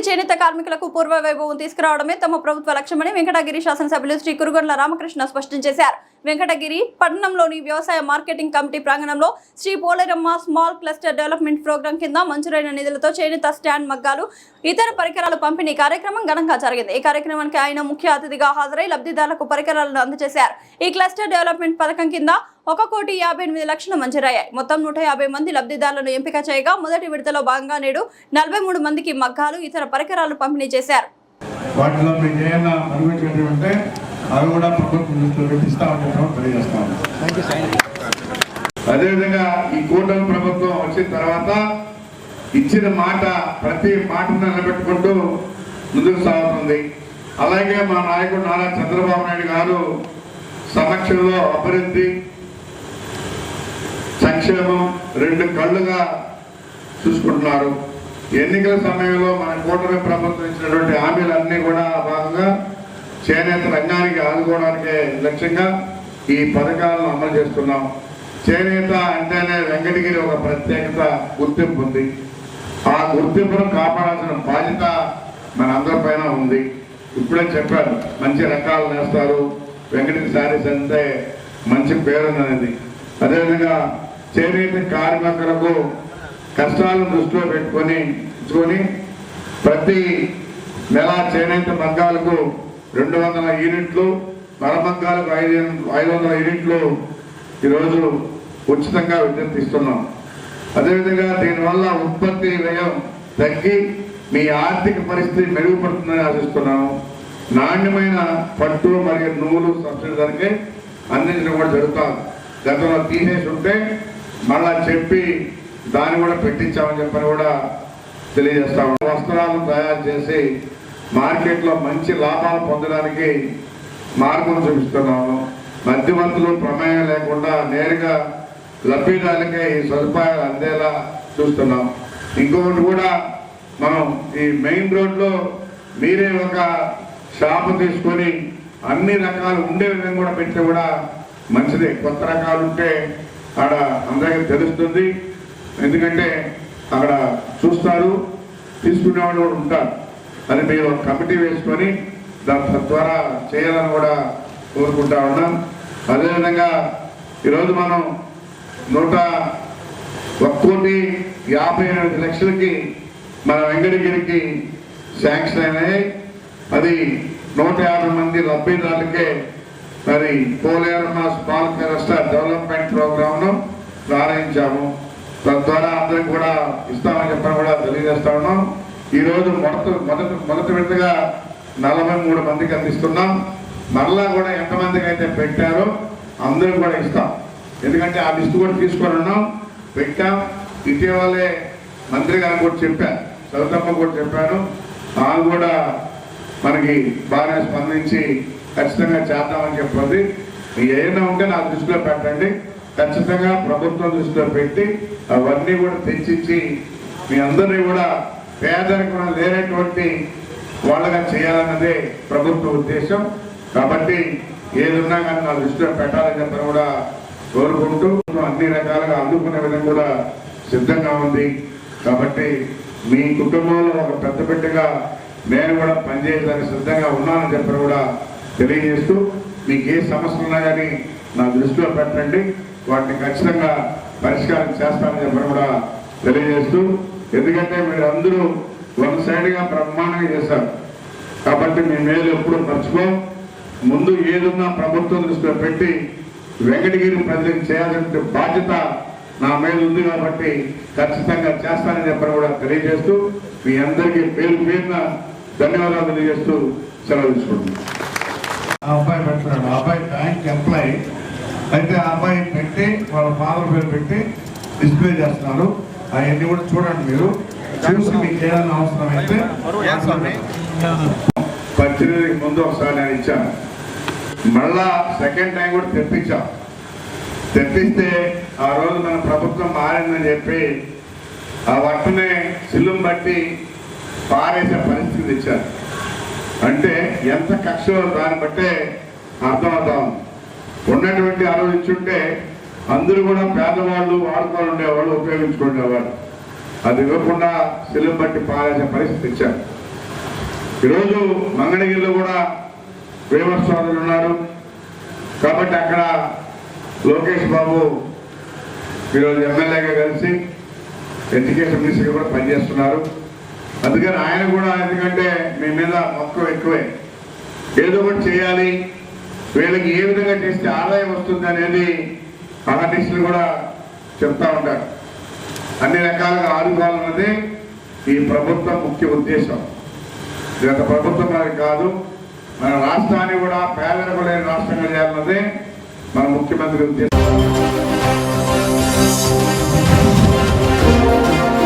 చేనేత కార్మికులకు పూర్వ వైభవం తీసుకురావడమే తమ ప్రభుత్వ లక్ష్యమని వెంకటగిరి శాసనసభ్యులు శ్రీ కురుగొండ్ల రామకృష్ణ స్పష్టం చేశారు. వెంకటగిరి పట్టణంలోని వ్యవసాయ మార్కెటింగ్ కమిటీ ప్రాంగణంలో Shri Poleramma small cluster development programme కింద మంజూరైన నిధులతో చేనేత స్టాండ్ మగ్గాలు ఇతర పరికరాలు పంపిణీ కార్యక్రమం ఘనంగా జరిగింది. ఈ కార్యక్రమానికి ఆయన ముఖ్య అతిథిగా హాజరై లబ్ధిదారులకు పరికరాలను అందజేశారు. ఈ క్లస్టర్ డెవలప్మెంట్ పథకం కింద 1,58,00,000 మంజూరయ్యాయి. మొత్తం 150 మంది లబ్ధిదారులను ఎంపిక చేయగా మొదటి విడతలో భాగంగా నేడు 43 మందికి మగ్గాలు ఇతర పరికరాలు పంపిణీ చేశారు. అదేవిధంగా ఈ కూటమి ప్రభుత్వం వచ్చిన తర్వాత ఇచ్చిన మాట ప్రతి మాటను నిలబెట్టుకుంటూ ముందుకు సాగుతుంది. అలాగే మా నాయకుడు నారా చంద్రబాబు నాయుడు గారు సమక్షంలో అభివృద్ధి సంక్షేమం రెండు కళ్ళుగా చూసుకుంటున్నారు. ఎన్నికల సమయంలో మన కూటమి ప్రభుత్వం ఇచ్చినటువంటి హామీలన్నీ కూడా భాగంగా చేనేత రంగానికి ఆదుకోవడానికి లక్ష్యంగా ఈ పథకాలను అమలు చేస్తున్నాం. చేనేత అంటేనే వెంకటగిరి ఒక ప్రత్యేకత గుర్తింపు ఉంది. ఆ గుర్తింపును కాపాడాల్సిన బాధ్యత మన అందరిపైన ఉంది. ఇప్పుడే చెప్పారు, మంచి రకాలు నేస్తారు, వెంకటగిరి శారీస్ అంటే మంచి పేరున్నది. అదేవిధంగా చేనేత కార్మికులకు కష్టాలను దృష్టిలో పెట్టుకొని ప్రతి నెల చేనేత మగ్గాలకు 200 యూనిట్లు, మరమగ్గాలకు 500 యూనిట్లు ఈరోజు ఉచితంగా విద్యుత్ ఇస్తున్నాం. అదేవిధంగా దీనివల్ల ఉత్పత్తి వ్యయం తగ్గి మీ ఆర్థిక పరిస్థితి మెరుగుపడుతుందని ఆశిస్తున్నాను. నాణ్యమైన పట్టు మరియు నూలు సబ్సిడీ ధరకే అందించడం కూడా జరుగుతుంది. గతంలో తీసేసి ఉంటే మళ్ళా చెప్పి దాన్ని కూడా పెట్టించామని చెప్పని కూడా తెలియజేస్తాము. వస్త్రాలను తయారు చేసి మార్కెట్లో మంచి లాభాలు పొందడానికి మార్గం చూపిస్తున్నాము. మధ్యవర్తులు ప్రమేయం లేకుండా నేరుగా లబ్ధిదారులకే ఈ సదుపాయాలు అందేలా చూస్తున్నాం. ఇంకొకటి కూడా మనం ఈ మెయిన్ రోడ్లో మీరే ఒక షాపు తీసుకొని అన్ని రకాలు ఉండే విధంగా కూడా పెట్టి కూడా మంచిదే. కొత్త రకాలు ఉంటే అక్కడ అందరికీ తెలుస్తుంది. ఎందుకంటే అక్కడ చూస్తారు, తీసుకునేవాళ్ళు కూడా ఉంటారు. అది మీరు ఒక కమిటీ వేసుకొని దాని ద్వారా చేయాలని కూడా కోరుకుంటా ఉన్నాం. అదేవిధంగా ఈరోజు మనం 1,58,00,000కి మన వెంకటగిరికి శాంక్షన్ అయినాయి. అది 150 మంది లబ్ధిదారులకే మరి పోలేరమ్మ స్మాల్ క్లస్టర్ డెవలప్మెంట్ ప్రోగ్రామ్ను ప్రారంభించాము. తద్వారా అందరికి కూడా ఇస్తామని చెప్పని కూడా తెలియజేస్తా ఉన్నాం. ఈరోజు మొదటి విడతగా 43 మందికి అందిస్తున్నాం. మరలా కూడా ఎంతమందికి అయితే పెట్టారో అందరికి కూడా ఇస్తాం. ఎందుకంటే ఆ లిస్టు కూడా తీసుకొని ఉన్నాం, పెట్టాం. ఇటీవలే మంత్రి గారు కూడా చెప్పారు, సౌతమ్మ కూడా చెప్పాను. ఆమె కూడా మనకి బాగా స్పందించి ఖచ్చితంగా చేద్దామని చెప్పండి. మీకు ఏమైనా ఉంటే నా దృష్టిలో పెట్టండి. ఖచ్చితంగా ప్రభుత్వం దృష్టిలో పెట్టి అవన్నీ కూడా తెచ్చిచ్చి మీ అందరినీ కూడా పేదరికం లేనటువంటి వాళ్ళగా చేయాలన్నదే ప్రభుత్వ ఉద్దేశం. కాబట్టి ఏదున్నా కానీ నా దృష్టిలో పెట్టాలని చెప్పని కూడా కోరుకుంటూ అన్ని రకాలుగా అందుకునే విధంగా కూడా సిద్ధంగా ఉంది. కాబట్టి మీ కుటుంబంలో ఒక పెద్ద బిడ్డగా నేను కూడా పనిచేయడానికి సిద్ధంగా ఉన్నానని చెప్పని కూడా తెలియజేస్తూ మీకు ఏ సమస్యలు ఉన్నా కానీ నా దృష్టిలో పెట్టండి, వాటిని ఖచ్చితంగా పరిష్కారం చేస్తానని చెప్పని కూడా తెలియజేస్తూ, ఎందుకంటే మీరు అందరూ వన్ సైడ్గా బ్రహ్మాండంగా చేశారు. కాబట్టి మీ మేలు ఎప్పుడు మర్చిపో. ముందు ఏదున్నా ప్రభుత్వం దృష్టిలో పెట్టి వెంకటగిరి ప్రజలకు చేయాల్సిన బాధ్యత నా మీద ఉంది. కాబట్టి ఖచ్చితంగా చేస్తానని చెప్పని కూడా తెలియజేస్తూ మీ అందరికీ పేరున ధన్యవాదాలు తెలియజేస్తూ సెలవు తీసుకుంటున్నాను. ఆ అబ్బాయి పెట్టుకున్నాడు, ఆ అబ్బాయి బ్యాంక్ ఎంప్లాయీ అయితే ఆ అబ్బాయి పెట్టి వాళ్ళ ఫాదర్ పేరు పెట్టి డిస్ప్లే చేస్తున్నారు. అవన్నీ కూడా చూడండి, మీరు చూసి మీకు ఏదైనా అవసరం అయితే. 18 ముందు ఒకసారి నేను ఇచ్చాను, మళ్ళా సెకండ్ టైం కూడా తెప్పిస్తే ఆ రోజు మన ప్రభుత్వం మారిందని చెప్పి ఆ వట్టునే సిల్లుం బట్టి పారేసే పరిస్థితి ఇచ్చారు. అంటే ఎంత కక్షలో దాన్ని బట్టే అర్థమవుతాం. ఉన్నటువంటి ఆ రోజు ఇచ్చుంటే అందరూ కూడా పేదవాళ్ళు వాడుకోవాలండేవాళ్ళు ఉపయోగించుకునేవాళ్ళు. అది ఇవ్వకుండా సిల్లుం బట్టి పారేసే పరిస్థితి ఇచ్చారు. ఈరోజు మంగళగిరిలో కూడా వేమర్ సోదరులు ఉన్నారు కాబట్టి అక్కడ లోకేష్ బాబు ఈరోజు ఎమ్మెల్యేగా కలిసి ఎడ్యుకేషన్ మినిస్టర్గా కూడా పనిచేస్తున్నారు. అందుకని ఆయన కూడా, ఎందుకంటే మీ మీద మొత్తం ఎక్కువే, ఏదో ఒకటి చేయాలి, వీళ్ళకి ఏ విధంగా చేస్తే ఆదాయం వస్తుంది అనేది ఆర్టిస్టులు కూడా చెప్తా ఉంటారు. అన్ని రకాలుగా ఆదుకోవాలన్నది ఈ ప్రభుత్వం ముఖ్య ఉద్దేశం. గత ప్రభుత్వం అది కాదు, మన రాష్ట్రాన్ని కూడా పేదరికం లేని రాష్ట్రంగా చేయాలన్నదే మన ముఖ్యమంత్రి ఉద్దేశం.